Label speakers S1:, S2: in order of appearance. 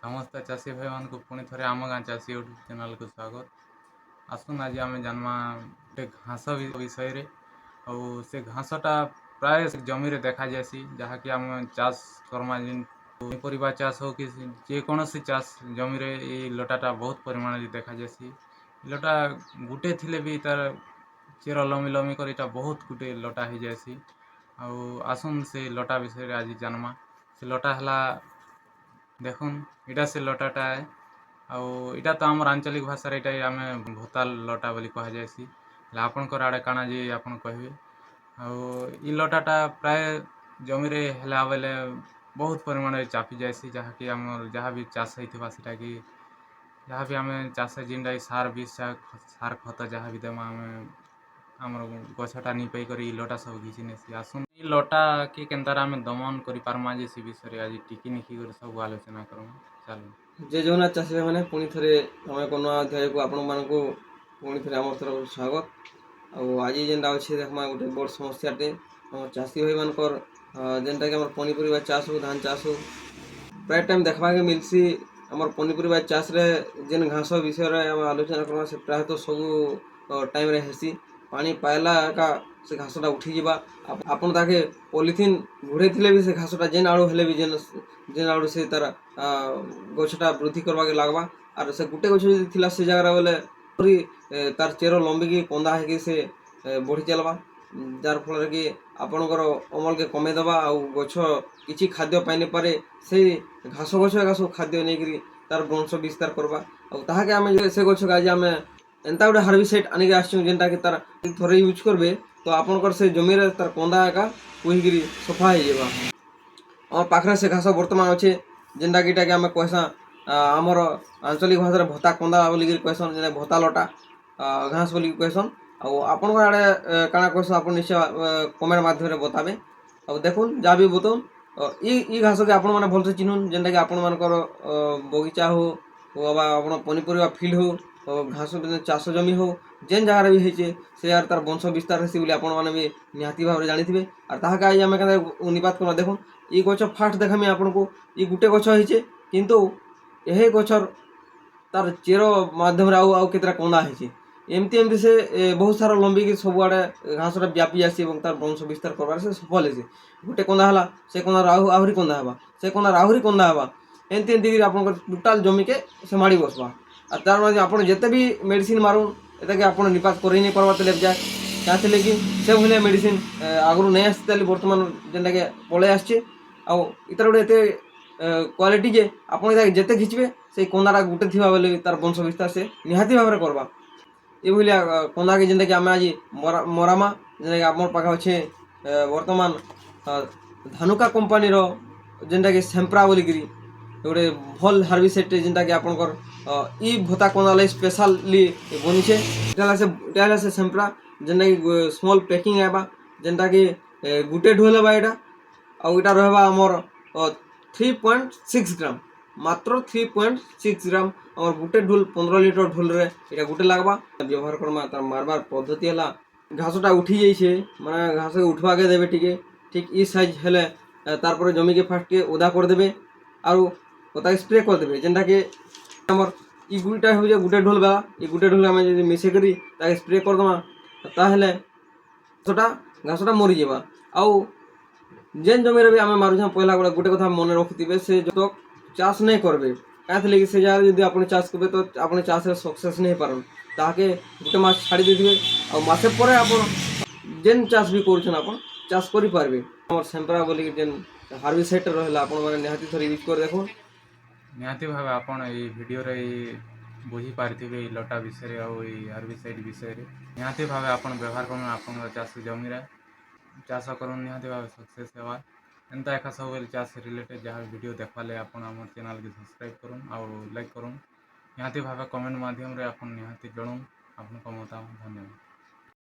S1: ସମସ୍ତ ଚାଷୀ ଭାଇମାନଙ୍କୁ ପୁଣି ଥରେ ଆମ ଗାଁ ଚାଷୀ ୟୁଟ୍ୟୁବ୍ ଚ୍ୟାନେଲ୍କୁ ସ୍ୱାଗତ। ଆସୁନ୍ ଆଜି ଆମେ ଜାନ୍ମା ଗୋଟେ ଘାସ ବିଷୟରେ। ଆଉ ସେ ଘାସଟା ପ୍ରାୟ ସେ ଜମିରେ ଦେଖାଯାଏସି, ଯାହାକି ଆମେ ଚାଷ୍ କର୍ମା ଯେନ୍ ପନିପରିବା ଚାଷ୍ ହଉ କି ଯେକୌଣସି ଚାଷ୍ ଜମିରେ ଏଇ ଲଟାଟା ବହୁତ ପରିମାଣରେ ଦେଖାଯାଏସି। ଲଟା ଗୁଟେ ଥିଲେ ବି ତାର ଚେର ଲମି ଲମି କରି ଇଟା ବହୁତ ଗୁଟେ ଲଟା ହେଇଯାଏସି। ଆଉ ଆସୁନ୍ ସେ ଲଟା ବିଷୟରେ ଆଜି ଜାନ୍ମା। ସେ ଲଟା ହେଲା, ଦେଖୁନ୍ ଇଟା ସେ ଲଟାଟା ଏ। ଆଉ ଇଟା ତ ଆମର ଆଞ୍ଚଳିକ ଭାଷାରେ ଇଟା ଆମେ ଭୋତାଲ୍ ଲଟା ବୋଲି କୁହାଯାଏସି। ହେଲେ ଆପଣଙ୍କର ଆଡ଼େ କାଣା ଯେ ଆପଣ କହିବେ। ଆଉ ଇ ଲଟାଟା ପ୍ରାୟ ଜମିରେ ହେଲା ବେଲେ ବହୁତ ପରିମାଣରେ ଚାପି ଯାଏସି, ଯାହାକି ଆମର ଯାହା ବି ଚାଷ ହେଇଥିବା ସେଟାକି ଯାହା ବି ଆମେ ଚାଷ ଯେନ୍ଟାକି ସାର୍ ଖତ ଯାହା ବି ଦେମା ଆମେ ଆମର ଗଛଟା ନି ପାଇକରି ଇ ଲଟା ସବୁ ଘିଚି ନେସି। ଆସୁନ୍ ଇ ଲଟା କି କେନ୍ତାରେ ଆମେ ଦମନ କରିପାର୍ମା ଯେ ସେ ବିଷୟରେ ଆଜି ଟିକିନିଖି କରି ସବୁ ଆଲୋଚନା କର୍ମା। ଚାଲୁନ୍।
S2: ଜୟ ଜଗନ୍ନାଥ ଚାଷୀ ଭାଇମାନେ, ପୁଣି ଥରେ ଆମେ ଏକ ନୂଆ ଅଧ୍ୟାୟକୁ ଆପଣମାନଙ୍କୁ ପୁଣି ଥରେ ଆମର ତରଫରୁ ସ୍ୱାଗତ। ଆଉ ଆଜି ଯେନ୍ଟା ଅଛି ଦେଖ୍ମା ଗୋଟେ ବଡ଼ ସମସ୍ୟାଟେ ଆମ ଚାଷୀ ଭାଇମାନଙ୍କର, ଯେନ୍ଟାକି ଆମର ପନିପରିବା ଚାଷ ହଉ, ଧାନ ଚାଷ ହଉ, ପ୍ରାୟ ଟାଇମ୍ ଦେଖ୍ବାକେ ମିଲ୍ସି ଆମର ପନିପରିବା ଚାଷରେ ଯେନ୍ ଘାସ ବିଷୟରେ ଆମେ ଆଲୋଚନା କର୍ମା ସେ ପ୍ରାୟତଃ ସବୁ ଟାଇମ୍ରେ ହେସି। ପାଣି ପାଏଲା ଏକା ସେ ଘାସଟା ଉଠିଯିବା। ଆପଣ ତାକେ ପଲିଥିନ୍ ଘୋଡ଼େଇ ଥିଲେ ବି ସେ ଘାସଟା ଯେନ୍ ଆଡ଼ୁ ହେଲେ ବି ଯେନ୍ ଆଡ଼ୁ ସେ ତାର ଗଛଟା ବୃଦ୍ଧି କର୍ବାକେ ଲାଗ୍ବା। ଆର୍ ସେ ଗୁଟେ ଗଛ ଯଦି ଥିଲା ସେ ଜାଗାରେ ବେଲେ ତାର୍ ଚେର ଲମ୍ବିକି କନ୍ଦା ହେଇକି ସେ ବଢ଼ି ଚାଲ୍ବା, ଯାର୍ ଫଳରେ କି ଆପଣଙ୍କର ଅମଲ୍କେ କମେଇ ଦେବା। ଆଉ ଗଛ କିଛି ଖାଦ୍ୟ ପାଇନିପାରେ, ସେଇ ଘାସ ଗଛ ଏକା ସବୁ ଖାଦ୍ୟ ନେଇକିରି ତାର୍ ବଂଶ ବିସ୍ତାର କର୍ବା। ଆଉ ତାହାକେ ଆମେ ସେ ଗଛକେ ଆଜି ଆମେ ଏନ୍ତା ଗୋଟେ ହାର୍ବିସାଇଡ୍ ଆଣିକି ଆସିଛୁଁ ଯେନ୍ଟାକି ତାର୍ ଥରେ ୟୁଜ୍ କରିବେ ତ ଆପଣଙ୍କର ସେ ଜମିରେ ତାର୍ କନ୍ଦା ଏକା ପୁହିକିରି ସଫା ହେଇଯିବା। ଆମର୍ ପାଖ୍ରେ ସେ ଘାସ ବର୍ତ୍ତମାନ ଅଛେ, ଯେନ୍ଟାକି ଇଟାକେ ଆମେ କହେସାଁ ଆମର ଆଞ୍ଚଳିକ ଭାଷାରେ ଭତ୍ତା କନ୍ଦା ବୋଲିକିରି କହେସନ୍, ଯେନ୍ଟା ଭତ୍ତା ଲଟା ଘାସ୍ ବୋଲିକି କହେସନ୍। ଆଉ ଆପଣଙ୍କର ଆଡ଼େ କାଣା କହେସନ୍ ଆପଣ ନିଶ୍ଚୟ କମେଣ୍ଟ ମାଧ୍ୟମରେ ବତାବେ। ଆଉ ଦେଖୁନ୍ ଯାହା ବି ବତଉନ୍, ଇ ଘାସକେ ଆପଣମାନେ ଭଲ୍ସେ ଚିହ୍ନୁନ୍, ଯେନ୍ଟାକି ଆପଣମାନଙ୍କର ବଗିଚା ହଉ ବା ଆପଣ ପନିପରିବା ଫିଲ୍ଡ ହଉ, ଘାସ ଚାଷ ଜମି ହଉ, ଯେନ୍ ଜାଗାରେ ବି ହେଇଛେ ସେ ଜାଗାରେ ତାର୍ ବଂଶ ବିସ୍ତାର ହେସି ବୋଲି ଆପଣମାନେ ବି ନିହାତି ଭାବରେ ଜାଣିଥିବେ। ଆର୍ ତାହାକେ ଆଜି ଆମେ କେନ୍ତା ନିପାତ କର୍ମା ଦେଖୁନ୍। ଇ ଗଛ ଫାର୍ଷ୍ଟ ଦେଖ୍ମି ଆପଣଙ୍କୁ, ଇ ଗୁଟେ ଗଛ ହେଇଛେ, କିନ୍ତୁ ଏହି ଗଛର ତାର୍ ଚେର ମାଧ୍ୟମରେ ଆଉ କେତେଟା କନ୍ଦା ହେଇଛେ। ଏମିତି ସେ ବହୁତ ସାରା ଲମ୍ବିକି ସବୁଆଡ଼େ ଘାସଟା ବ୍ୟାପି ଯାଏସି ଏବଂ ତାର୍ ବଂଶ ବିସ୍ତାର କରବାରେ ସେ ସଫଳ ହେସି। ଗୁଟେ କନ୍ଦା ହେଲା, ସେ କନ୍ଦାର ଆହୁରି କନ୍ଦା ହେବା, ସେ କନ୍ଦାର ଆହୁରି କନ୍ଦା ହେବା, ଏମିତି କରି ଆପଣଙ୍କର ଟୋଟାଲ୍ ଜମିକେ ସେ ମାଡ଼ି ବସ୍ବା। ଆର୍ ତାର୍ ମାନେ ଆପଣ ଯେତେ ବି ମେଡ଼ିସିନ୍ ମାରୁନ୍, ଏଟାକେ ଆପଣ ନିପାତ କରେଇ ନେଇ ପାର୍ବା ତେଲେ ଯାଏ, କାଁଥିଲେ କି ସେ ଭଳିଆ ମେଡ଼ିସିନ୍ ଆଗରୁ ନେଇ ଆସିଥିଲେ, ବର୍ତ୍ତମାନ ଯେନ୍ଟାକେ ପଳେଇ ଆସିଛେ। ଆଉ ଇତାର ଗୋଟେ ଏତେ କ୍ୱାଲିଟି ଯେ ଆପଣ ତାକେ ଯେତେ ଘିଚ୍ବେ ସେଇ କନ୍ଦାଟା ଗୁଟେ ଥିବା ବେଲେ ତାର୍ ବଂଶ ବିସ୍ତାର ସେ ନିହାତି ଭାବରେ କର୍ବା। ଏଭଳିଆ କନ୍ଦାକେ ଯେନ୍ଟାକି ଆମେ ଆଜି ମରାମା, ଯେନ୍ଟାକି ଆମର୍ ପାଖେ ଅଛେ ବର୍ତ୍ତମାନ ଧାନୁକା କମ୍ପାନୀର ଯେନ୍ଟାକି ସେମ୍ପ୍ରା ବୋଲିକିରି ଗୋଟେ ଭଲ୍ ହାର୍ବିସାଇଡ଼୍ଟେ, ଯେନ୍ଟାକି ଆପଣଙ୍କର ଇ ଭତ୍ତା କନ୍ଦା ଲାଗି ସ୍ପେଶାଲି ବନିଛେ। ଇଟା ହେଲା ସେ ସେମ୍ପ୍ରା, ଯେନ୍ଟାକି ସ୍ମଲ୍ ପ୍ୟାକିଂ ଆଇବା, ଯେନ୍ଟାକି ଗୁଟେ ଢୋଲ୍ ହେବା ଇଟା। ଆଉ ଇଟା ରହେବା ଆମର୍ 3.6 ଗ୍ରାମ୍, ମାତ୍ର 3.6 ଗ୍ରାମ୍। ଆମର୍ ଗୁଟେ ଢୋଲ୍ 15 ଲିଟର ଢୋଲ୍ରେ ଇଟା ଗୁଟେ ଲାଗ୍ବା। ବ୍ୟବହାର କର୍ମା ତାର୍ ମାର୍ବାର୍ ପଦ୍ଧତି ହେଲା, ଘାସଟା ଉଠି ଯାଇଛେ ମାନେ ଘାସକେ ଉଠବାକେ ଦେବେ ଟିକେ, ଠିକ୍ ଇ ସାଇଜ୍ ହେଲେ ତାର୍ପରେ ଜମିକେ ଫାର୍ଷ୍ଟ ଟିକେ ଓଦା କରିଦେବେ। ଆଉ ତାକେ ସ୍ପ୍ରେ କରିଦେବେ, ଯେନ୍ଟାକି ଆମର୍ ଇ ଗୁଇଟା ହଉଛେ ଗୁଟେ ଢୋଲ୍ ବା, ଇ ଗୁଟେ ଢୋଲ୍ ଆମେ ଯଦି ମିଶେଇକରି ତାକେ ସ୍ପ୍ରେ କରିଦେମା, ତାହେଲେ ଘାସଟା ମରିଯିବା। ଆଉ ଯେନ୍ ଜମିରେ ବି ଆମେ ମାରୁଛୁଁ, ପହିଲା ଗୁଟେ କଥା ମନେ ରଖିଥିବେ, ସେ ଯତକ ଚାଷ୍ ନାଇଁ କର୍ବେ, କାଁଥିର୍ ଲାଗି ସେ ଜାଗାରେ ଯଦି ଆପଣ ଚାଷ୍ କରିବେ ତ ଆପଣ ଚାଷ୍ରେ ସକ୍ସେସ୍ ନେଇ ହେଇପାରନ୍। ତାହାକେ ଗୁଟେ ମାସ୍ ଛାଡ଼ି ଦେଇଥିବେ, ଆଉ ମାସେ ପରେ ଆପଣ ଯେନ୍ ଚାଷ୍ ବି କରୁଛନ୍ ଆପଣ ଚାଷ୍ କରିପାର୍ବେ। ଆମର୍ ସେମ୍ପ୍ରା ବୋଲିକି ଯେନ୍ ହାର୍ବିସାଇଡ଼୍ଟା ରହେଲା, ଆପଣମାନେ ନିହାତି ଥରେ ୟୁଜ୍ କରି ଦେଖୁନ୍।
S1: ନିହାତି ଭାବେ ଆପଣ ଏଇ ଭିଡ଼ିଓରେ ବୁଝିପାରିଥିବେ ଏଇ ଲଟା ବିଷୟରେ ଆଉ ଏଇ ହାର୍ବିସାଇଡ଼୍ ବିଷୟରେ। ନିହାତି ଭାବେ ଆପଣ ବ୍ୟବହାର କରନ୍ ଆପଣଙ୍କ ଚାଷ ଜମିରେ, ଚାଷ କରନ୍, ନିହାତି ଭାବେ ସକ୍ସେସ୍ ହେବା। ଏନ୍ତା ଏକା ସବୁବେଲେ ଚାଷ୍ ରିଲେଟେଡ଼୍ ଯାହା ଭିଡ଼ିଓ ଦେଖ୍ବାର୍ ଲାଗି ଆପଣ ଆମର୍ ଚ୍ୟାନେଲ୍କେ ସବସ୍କ୍ରାଇବ୍ କରୁନ୍ ଆଉ ଲାଇକ୍ କରୁନ୍। ନିହାତି ଭାବେ କମେଣ୍ଟ ମାଧ୍ୟମରେ ଆପଣ ନିହାତି ଜଣଉନ୍ ଆପଣଙ୍କ ମତାମତ। ଧନ୍ୟବାଦ।